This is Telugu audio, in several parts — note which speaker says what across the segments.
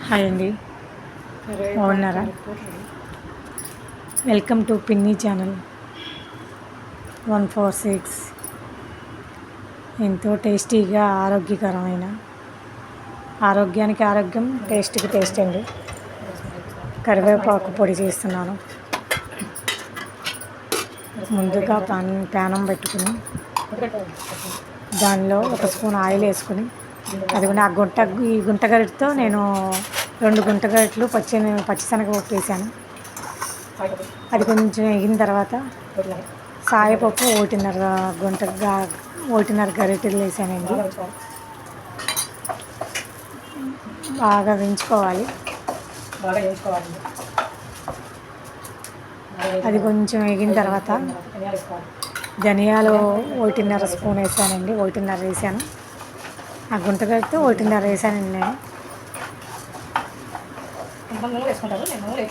Speaker 1: హాయ్ అండి, బాగున్నారా? వెల్కమ్ టు పిన్ని ఛానల్ 146. ఎంతో టేస్టీగా ఆరోగ్యకరమైన, ఆరోగ్యానికి ఆరోగ్యం, టేస్ట్కి టేస్ట్ అండి. కరివేపాకు పొడి చేస్తున్నాను. ముందుగా ప్యానం పెట్టుకుని దానిలో ఒక స్పూన్ ఆయిల్ వేసుకుని, అది కూడా ఈ గుంటగరిటతో నేను 2 గుంటగరిటలు పచ్చిశనగపప్పు వేసాను. అది కొంచెం వేగిన తర్వాత సాయపప్పు 1.5 గరిటెలు వేసానండి. బాగా వేయించుకోవాలి. అది కొంచెం వేగిన తర్వాత ధనియాలు 1.5 స్పూన్ వేసానండి. 1.5 వేసాను. ఆ గుంటగరిటతో 1.5 వేసానండి నేను.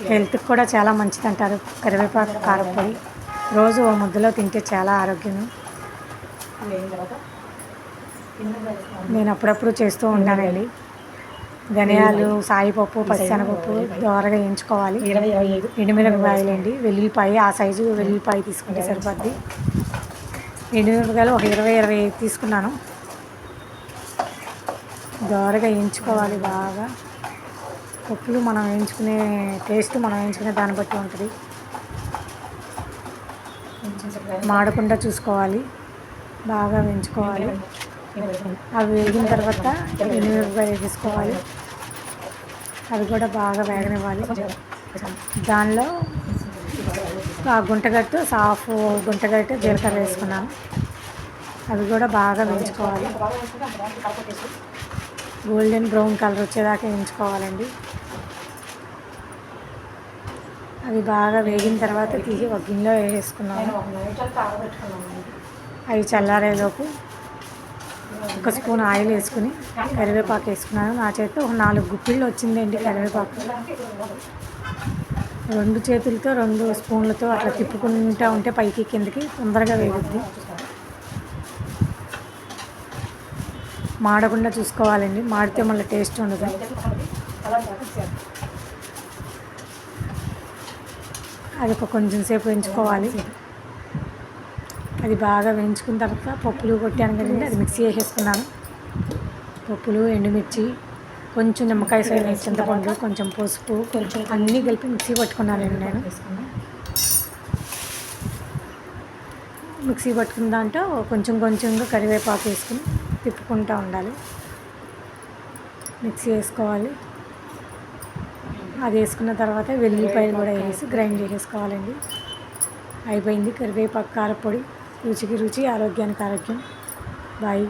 Speaker 1: హెల్త్కి కూడా చాలా మంచిది అంటారు కరివేపాకు కారపొడి. రోజు ఓ ముద్దలో తింటే చాలా ఆరోగ్యం. నేను అప్పుడప్పుడు చేస్తూ ఉంటానండి. ధనియాలు, సాయిపప్పు, పచ్చిశనగపప్పు దోరగా వేయించుకోవాలి. ఎండుమిరపకాయలు అండి, వెల్లుల్లిపాయ ఆ సైజు వెల్లుల్లిపాయ తీసుకుంటే సరిపోద్ది. ఎండుమిరపకాయలు ఒక 20 తీసుకున్నాను. దోరగా వేయించుకోవాలి బాగా. పప్పులు మనం వేయించుకునే టేస్ట్ మనం వేయించుకునే దాన్ని బట్టి ఉంటుంది. మాడకుండా చూసుకోవాలి, బాగా వేయించుకోవాలి. అవి వేగిన తర్వాత ఎండుమిరపకాయ వేసుకోవాలి. అవి కూడా బాగా వేగనివ్వాలి. దానిలో ఆ గుంటగట్టు గుంటగట్టు జీలకర్ర వేసుకున్నాను. అవి కూడా బాగా వేయించుకోవాలి. గోల్డెన్ బ్రౌన్ కలర్ వచ్చేదాకా వేయించుకోవాలండి. అవి బాగా వేగిన తర్వాత తీసి ఒక గిన్నెలో వేసుకున్నాను. అవి చల్లారేలోపు ఒక స్పూన్ ఆయిల్ వేసుకుని కరివేపాకు వేసుకున్నాను. నా చేతితో ఒక 4 గుప్పిళ్ళు వచ్చిందండి కరివేపాకు. 2 చేతులతో 2 స్పూన్లతో అట్లా తిప్పుకుంటూ ఉంటే పైకి కిందకి తొందరగా వేగుద్ది. మాడకుండా చూసుకోవాలండి, మాడితే మళ్ళీ టేస్ట్ ఉండదు. అది ఒక కొంచెం సేపు వేయించుకోవాలి. అది బాగా వేయించుకున్న తర్వాత పప్పులు కొట్టాను కదండి, అది మిక్సీ వేసేసుకున్నాను. పప్పులు, ఎండుమిర్చి, కొంచెం నిమ్మకాయ సైజ్ చింతపండు, కొంచెం పసుపు, కొంచెం అన్నీ కలిపి మిక్సీ పట్టుకున్నానండి నేను. మిక్సీ పట్టుకున్న దాంట్లో కొంచెంగా కరివేపాకు వేసుకుని తిప్పుకుంటూ ఉండాలి. మిక్సీ వేసుకోవాలి. అది వేసుకున్న తర్వాత వెల్లుల్లిపాయలు కూడా వేసి గ్రైండ్ చేసేసుకోవాలండి. అయిపోయింది కరివేపాకు కారపొడి. రుచికి రుచి, ఆరోగ్యానికి ఆరోగ్యం. బాయ్.